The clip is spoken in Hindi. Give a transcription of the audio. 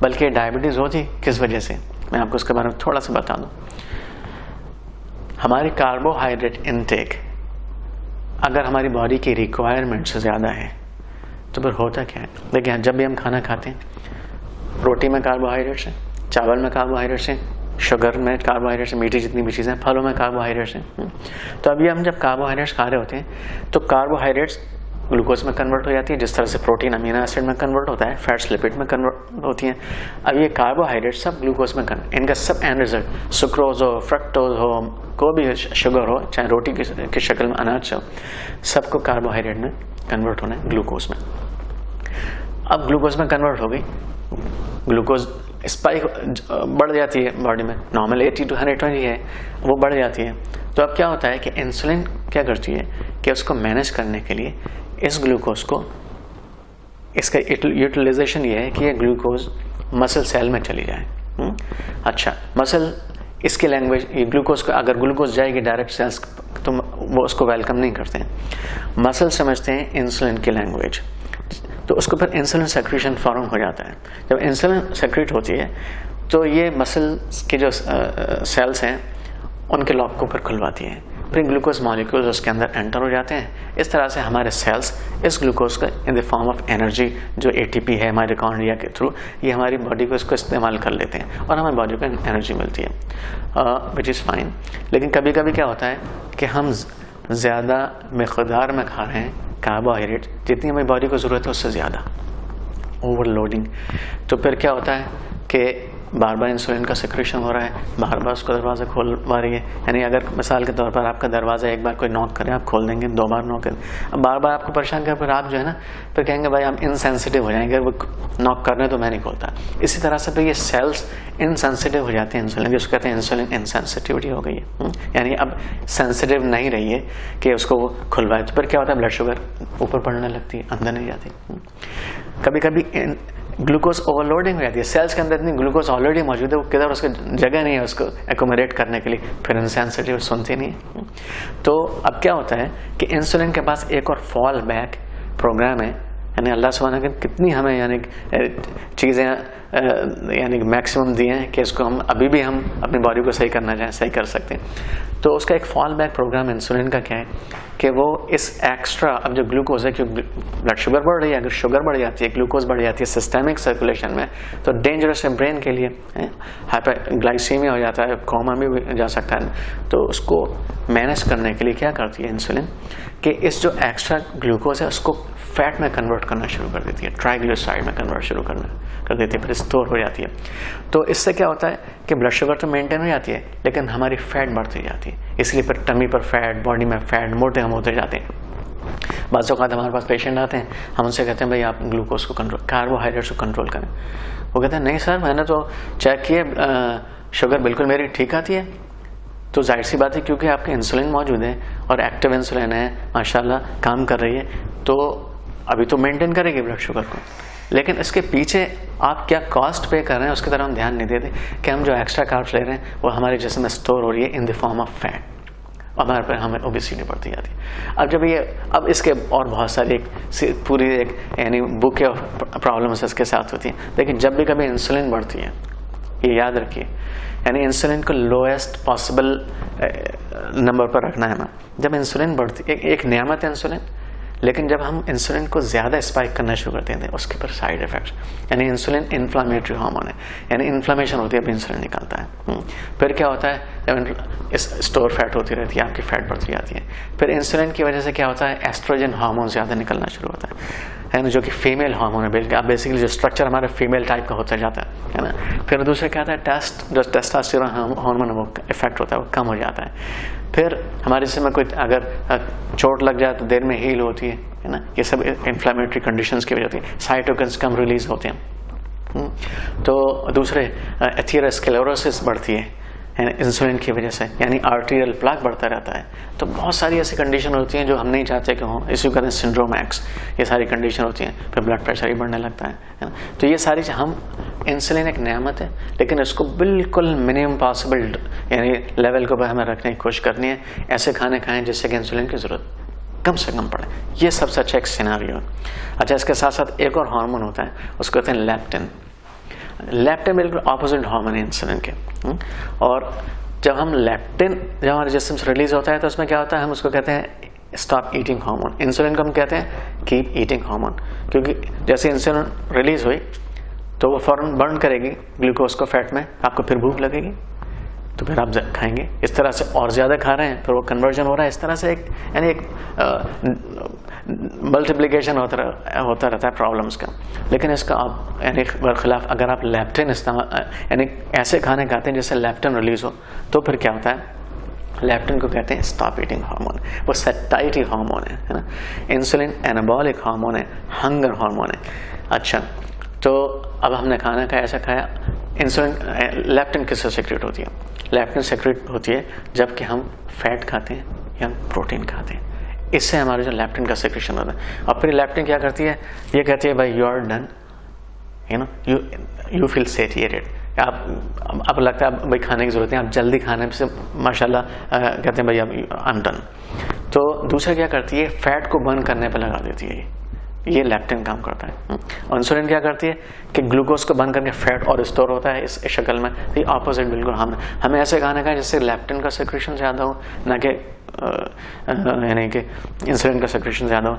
बल्कि डायबिटीज़ होती किस वजह से, मैं आपको उसके बारे में थोड़ा सा बता दूं। हमारी कार्बोहाइड्रेट इनटेक अगर हमारी बॉडी की रिक्वायरमेंट से ज़्यादा है तो फिर होता क्या है, देखिए जब भी हम खाना खाते हैं, रोटी में कार्बोहाइड्रेट्स हैं, चावल में कार्बोहाइड्रेट्स हैं, शुगर में कार्बोहाइड्रेट्स, मीठी जितनी भी चीज़ें, फलों में कार्बोहाइड्रेट्स हैं। तो अभी हम जब कार्बोहाइड्रेट्स खा रहे होते हैं तो कार्बोहाइड्रेट्स ग्लूकोज में कन्वर्ट हो जाती है, जिस तरह से प्रोटीन अमीनो एसिड में कन्वर्ट होता है, फैट्स लिपिड में कन्वर्ट होती हैं। अब ये कार्बोहाइड्रेट सब ग्लूकोज में इनका सब एंड रिजल्ट, सुक्रोज हो, फ्रक्टोज हो, कोई भी शुगर हो, चाहे रोटी की शक्ल में अनाज हो, सबको कार्बोहाइड्रेट में कन्वर्ट होना है ग्लूकोज में। अब ग्लूकोज में कन्वर्ट हो गई, ग्लूकोज स्पाइक बढ़ जाती है बॉडी में, नॉर्मल 80 to 120 है, वो बढ़ जाती है। तो अब क्या होता है कि इंसुलिन क्या करती है कि उसको मैनेज करने के लिए इस ग्लूकोज को, इसका यूटिलाइजेशन ये है कि ये ग्लूकोज मसल सेल में चली जाए। अच्छा, मसल इसकी लैंग्वेज, ये ग्लूकोज का अगर ग्लूकोज जाएगी डायरेक्ट सेल्स तो वो उसको वेलकम नहीं करते हैं, मसल समझते हैं इंसुलिन की लैंग्वेज, तो उसको फिर इंसुलिन सेक्रेशन फॉर्म हो जाता है। जब इंसुलिन सेक्रेट होती है तो ये मसल के जो सेल्स हैं उनके लॉक को फिर खुलवाती है, फिर ग्लूकोज मॉलिक्यूल्स उसके अंदर एंटर हो जाते हैं। इस तरह से हमारे सेल्स इस ग्लूकोज का in the form of energy जो एटीपी है माइटोकॉन्ड्रिया के थ्रू, ये हमारी बॉडी को इसको इस्तेमाल कर लेते हैं और हमारी बॉडी को एनर्जी मिलती है, विच इज़ फाइन। लेकिन कभी कभी क्या होता है कि हम ज़्यादा मकदार में खा रहे हैं कार्बोहाइड्रेट, जितनी हमारी बॉडी को ज़रूरत है उससे ज़्यादा, ओवरलोडिंग। तो फिर क्या होता है कि बार बार इंसुलिन का सिक्रेशन हो रहा है, बार बार उसको दरवाज़ा खोलवा रही है। यानी अगर मिसाल के तौर पर आपका दरवाज़ा एक बार कोई नॉक करे आप खोल देंगे, 2 बार नॉक करें, अब बार बार आपको परेशान कर, फिर आप जो है ना फिर कहेंगे भाई हम इनसेंसिटिव हो जाएंगे, वो नॉक करने तो मैं नहीं खोलता। इसी तरह से फिर ये सेल्स इनसेंसिटिव हो जाते हैं इंसुलिन, जिसको कहते हैं इंसुलिन इनसेंसिटिविटी हो गई है, यानी अब सेंसिटिव नहीं रही है कि उसको वो खुलवाए। तो फिर क्या होता है, ब्लड शुगर ऊपर बढ़ने लगती है, अंदर नहीं जाती। कभी कभी ग्लूकोज ओवरलोडिंग हो जाती है, सेल्स के अंदर इतनी ग्लूकोज ऑलरेडी मौजूद है, वो किधर उसकी जगह नहीं है उसको एकोमोडेट करने के लिए, फिर इनसेंसिटिव सुनती नहीं है। तो अब क्या होता है कि इंसुलिन के पास एक और फॉल बैक प्रोग्राम है, यानी अल्लाह सुब्हानहू ने कितनी हमें यानी चीज़ें यानी मैक्सिमम दी हैं कि इसको हम अभी भी हम अपनी बॉडी को सही करना चाहें सही कर सकते हैं। तो उसका एक फॉल बैक प्रोग्राम इंसुलिन का क्या है कि वो इस एक्स्ट्रा, अब जो ग्लूकोज है, क्योंकि ब्लड शुगर बढ़ रही है, अगर शुगर बढ़ जाती है, ग्लूकोज बढ़ जाती है सिस्टेमिक सर्कुलेशन में, तो डेंजरस है ब्रेन के लिए, हाइपरग्लाइसीमिया हो जाता है, कोमा में भी जा सकता है। तो उसको मैनेज करने के लिए क्या करती है इंसुलिन कि इस जो एक्स्ट्रा ग्लूकोज है उसको फैट में कन्वर्ट करना शुरू कर देती है, ट्राइग्लिसराइड में कन्वर्ट शुरू कर देती है, फिर स्टोर हो जाती है। तो इससे क्या होता है कि ब्लड शुगर तो मेंटेन हो जाती है लेकिन हमारी फैट बढ़ती जाती है, इसलिए फिर टमी पर फैट, बॉडी में फैट, मोटे हम होते जाते हैं। बाज़ औक़ात हमारे पास पेशेंट आते हैं, हम उनसे कहते हैं भाई आप ग्लूकोज को कंट्रोल, कार्बोहाइड्रेट्स को कंट्रोल करें। वो कहते हैं नहीं सर मैंने तो चेक किए, शुगर बिल्कुल मेरी ठीक आती है। तो जाहिर सी बात है क्योंकि आपके इंसुलिन मौजूद है और एक्टिव इंसुलिन है, माशाल्लाह काम कर रही है, तो अभी तो मेंटेन करेगी ब्लड शुगर को। लेकिन इसके पीछे आप क्या कॉस्ट पे कर रहे हैं उसकी तरफ हम ध्यान नहीं देते कि हम जो एक्स्ट्रा कार्ब्स ले रहे हैं वो हमारे जिस्म में स्टोर हो रही है in the form of fat, हमारे पर हमें ओबेसिटी बढ़ती जाती है। अब जब ये, अब इसके और बहुत सारी पूरी एक यानी बुक ऑफ प्रॉब्लम्स इसके साथ होती हैं। लेकिन जब भी कभी इंसुलिन बढ़ती है, ये याद रखिए, यानी इंसुलिन को लोएस्ट पॉसिबल नंबर पर रखना है हमें। जब इंसुलिन बढ़ती, एक नियामत है इंसुलिन, लेकिन जब हम इंसुलिन को ज़्यादा स्पाइक करना शुरू कर देते हैं उसके पर साइड इफेक्ट्स, यानी इंसुलिन इन्फ्लामेटरी हार्मोन है, यानी इन्फ्लामेशन होती है, अब इंसुलिन निकलता है। फिर क्या होता है, जब स्टोर फैट होती रहती है, आपकी फैट बढ़ती जाती है। फिर इंसुलिन की वजह से क्या होता है, एस्ट्रोजन हार्मोन ज़्यादा निकलना शुरू होता है ना, जो कि फीमेल हार्मोन है। अब बेसिकली जो स्ट्रक्चर हमारा फीमेल टाइप का होता जाता है ना। फिर दूसरा क्या होता है, जो टेस्टोस्टेरोन हार्मोन है वो इफेक्ट होता है, वो कम हो जाता है। फिर हमारे जिस्म में कोई अगर चोट लग जाए तो देर में हील होती है ना, ये सब इन्फ्लामेटरी कंडीशंस की वजह होती है, साइटोकिन्स कम रिलीज होते हैं। तो दूसरे एथेरोस्क्लेरोसिस बढ़ती है इंसुलिन की वजह से, यानी आर्टेरियल प्लाक बढ़ता रहता है। तो बहुत सारी ऐसी कंडीशन होती हैं जो हम नहीं चाहते कि हों, इसी को कहते हैं सिंड्रोम एक्स, ये सारी कंडीशन होती हैं। फिर ब्लड प्रेशर ही बढ़ने लगता है ना। तो ये सारी हम, इंसुलिन एक नेमत है लेकिन इसको बिल्कुल मिनिमम पॉसिबल यानी लेवल को हमें रखने की कोशिश करनी है। ऐसे खाने खाएं जिससे कि इंसुलिन की ज़रूरत कम से कम पड़े, ये सबसे अच्छा एक सिनेरियो है। अच्छा, इसके साथ साथ एक और हार्मोन होता है, उसको कहते हैं लेप्टिन। लेप्टिन बिल्कुल ऑपोजिट हार्मोन है इंसुलिन के। और जब हम लेप्टिन जब हमारे जिस्म से रिलीज होता है तो उसमें क्या होता है, हम उसको कहते हैं स्टॉप ईटिंग हार्मोन। इंसुलिन को हम कहते हैं कीप ईटिंग हार्मोन, क्योंकि जैसे इंसुलिन रिलीज हुई तो वो फौरन बर्न करेगी ग्लूकोज को फैट में, आपको फिर भूख लगेगी तो फिर आप खाएंगे। इस तरह से और ज़्यादा खा रहे हैं फिर वो कन्वर्जन हो रहा है। इस तरह से एक मल्टीप्लिकेशन होता रहता है प्रॉब्लम्स का। लेकिन इसका आप यानी बरखिलाफ अगर आप लेप्टिन इस्तेमाल यानी ऐसे खाने खाते हैं जिससे लेप्टिन रिलीज हो तो फिर क्या होता है, लेप्टिन को कहते हैं स्टॉप ईटिंग हार्मोन। वो सैटिस्फाइटी हार्मोन है ना। इंसुलिन एनाबॉलिक हार्मोन है, हंगर हार्मोन है। अच्छा, तो अब हमने खाना खाया, ऐसा खाया, इंसुलिन लेप्टिन किससे सेक्रेट होती है? लेप्टिन सेक्रेट होती है जबकि हम फैट खाते हैं या हम प्रोटीन खाते हैं। इससे हमारे जो लेप्टिन का सेक्रेशन होता है। और फिर लेप्टिन क्या करती है, ये कहती है भाई you are done, you feel satiated, आप लगता है भाई खाने की जरूरत है, आप जल्दी खाने से माशाल्लाह कहते हैं भाई अब आई एम डन। तो दूसरा क्या करती है, फैट को बर्न करने पे लगा देती है, ये लेप्टिन काम करता है। और इंसुलिन क्या करती है कि ग्लूकोज को बर्न करके फैट और स्टोर होता है इस शक्ल में। ये ऑपोजिट बिल्कुल हमें ऐसे खाना खाएं जिससे लेप्टिन का सेक्रेशन ज़्यादा हो, ना कि यानी कि इंसुलिन का सेक्रेशन ज़्यादा हो।